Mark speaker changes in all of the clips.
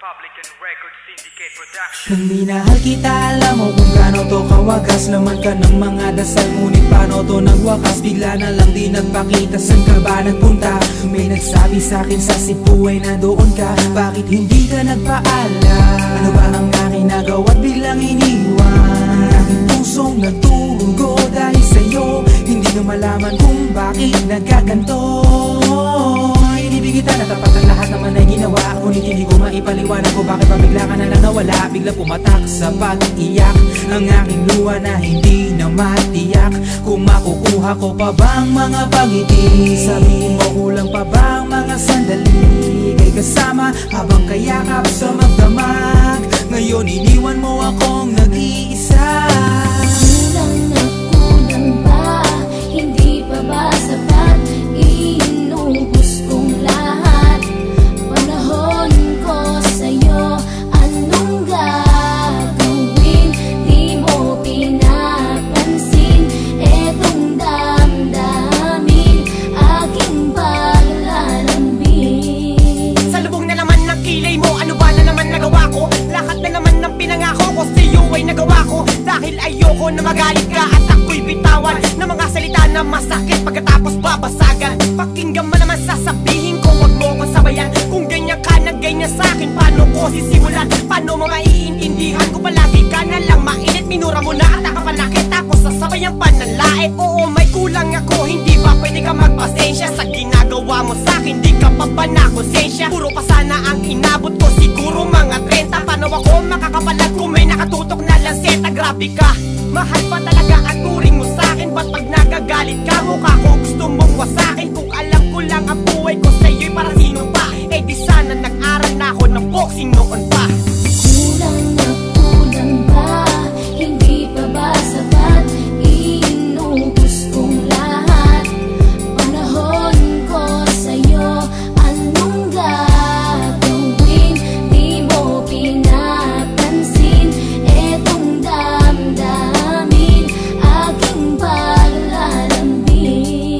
Speaker 1: Republican Record Syndicate Production.
Speaker 2: Nang minahal kita, alam mo kung gaano to kawagas. Laman ka ng mga dasal, ngunit paano to nagwakas? Bigla na lang di nagpakita, saan ka ba nagpunta? May nagsabi sa'kin sa Cebu ay nandoon ka. Bakit hindi ka nagpaalam? Ano ba ang aking nagawa't biglang iniwan? Ang aking pusong nagturugo dahil sa'yo. Hindi na malaman kung bakit nagkaganto. Inibig kita na tapat ang lahat naman ay ginawa, ngunit hindi ko maipaliwanag ko bakit pa bigla ka na lang nawala. Bigla pumatak sa pag-iyak ang aking luha na hindi na matiyak. Kung makukuha ko pa bang mga pangiti? Sabihin mo kulang pa bang mga sandali? Kay kasama habang kayakap sa magdamag. Ngayon iniwan mo akong nag-iisa.
Speaker 3: Kulang na kulang ba? Hindi pa ba sapat? Inubos kong lahat. Panahon ko sa'yo, anong gagawin? Di mo pinapansin etong damdamin, aking paglalambing.
Speaker 4: Sa lubong na naman ng kilay mo, ano ba na naman nagawa ko? Lahat na naman ng pinangako ko sa'yo ay nagawa ko. Dahil ayoko na magalit ka at ako'y bitawan ng mga salita na masakit pagkatapos babasagan. Pakinggan mo naman sasabihin ko, wag mo ko sabayan. Kung ganyan ka na ganyan sa'kin, paano ko sisimulan? Paano mo maiintindihan ko palagi ka na lang mainit? Minura mo na at nakapanakit, tapos sasabayan pa ng lait. Oo, may kulang ako, hindi ba pwede ka magpasensya? Sa ginagawa mo sa'kin, di ka pa ba nakonsensya? Puro pa sana ang inabot ko, siguro mga 30. Paano ako makakapalag kung may nakatutok na lanseta? Grabe ka, mahal pa talaga ang turing mo sa'kin. Ba't pag nagagalit ka, mukha ko gusto mong wasakin? Kung alam ko lang ang buhay ko sa'yo'y para sino pa? Eh di sana nag-aral na ako ng boxing noon pa.
Speaker 3: Kulang na kulang ba? Hindi pa ba sapat? Inubos kong lahat. Panahon ko sa'yo, anong gagawin? Di mo pinapansin etong damdamin, aking paglalambing.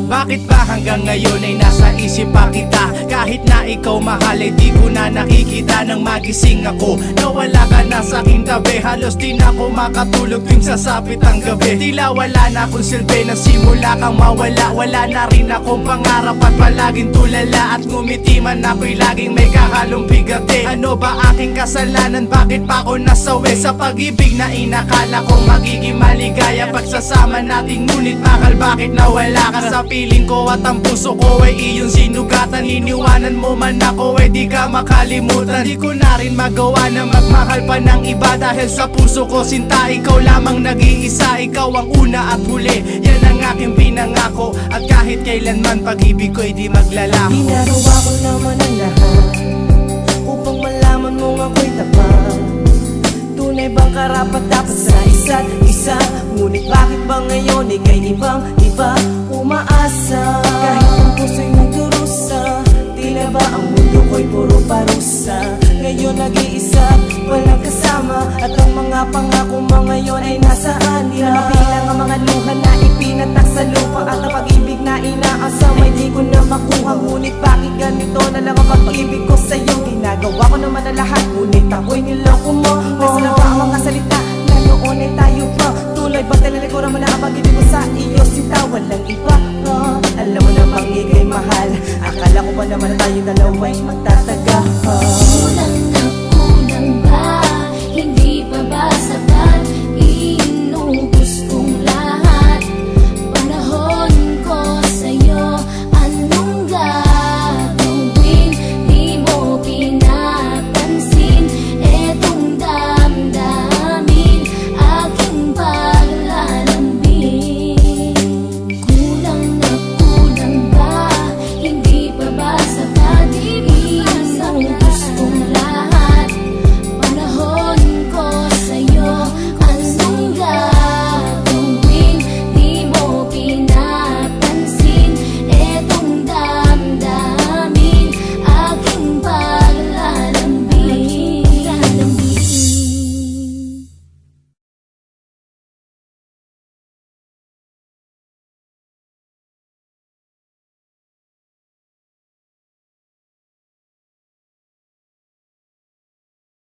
Speaker 5: Bakit ba hanggang ngayon ay nasa isip pa kita? Kahit na ikaw mahal ay di ko na nakikita. Nang magising ako, nawala ka na sa aking tabi. Halos di na ako makatulog tuwing sasapit ang gabi. Tila wala na akong silbi, nasimula kang mawala. Wala na rin akong pangarap at palaging tulala. At ngumiti man ako'y laging may kahalong bigati. Ano ba aking kasalanan? Bakit pa ako nasawi sa pag-ibig na inakala kong magiging maligaya? Pagsasama nating ngunit bakal bakit nawala ka sa piling ko? At ang puso ko ay iyong sinugatan. Iniwanan mo man ako ay di ka makalimutan. Di ko na rin magawa na magmahal pa ng iba. Dahil sa puso ko sinta, ikaw lamang nag-iisa. Ikaw ang una at huli, yan ang aking pinangako. At kahit kailanman pag-ibig ko'y di maglalako.
Speaker 2: Ginagawa ko naman ang lahat upang malaman mong ako'y tapat. Tunay bang karapat dapat sa isa't isa? Ngunit bakit ba ngayon ika'y ibang-iba umaasa? Kahit ang puso'y nagdurusa, tila ba ang mundo ko'y puro parusa? Ngayon nag-iisa, walang kasama. At ang mga pangako mo ngayon ay nasaan? Di na mabilang ang mga luha na ipinatak sa lupa. At ang pag-ibig na inaasam ay di ko na makuha. Ngunit bakit ganito na lang ang pag-ibig ko sa'yo? Ginagawa ko naman ang lahat, ngunit ako'y niloko mo. Nasa na ba ang mga salita na noon ay tayo pa? Tuloy ba talalikuran mo na ang pag-ibig ko sa iyo? Sinta, walang iba. Alam mo namang ika'y mahal. Akala ko ba naman na tayo dalawa'y magtatapos?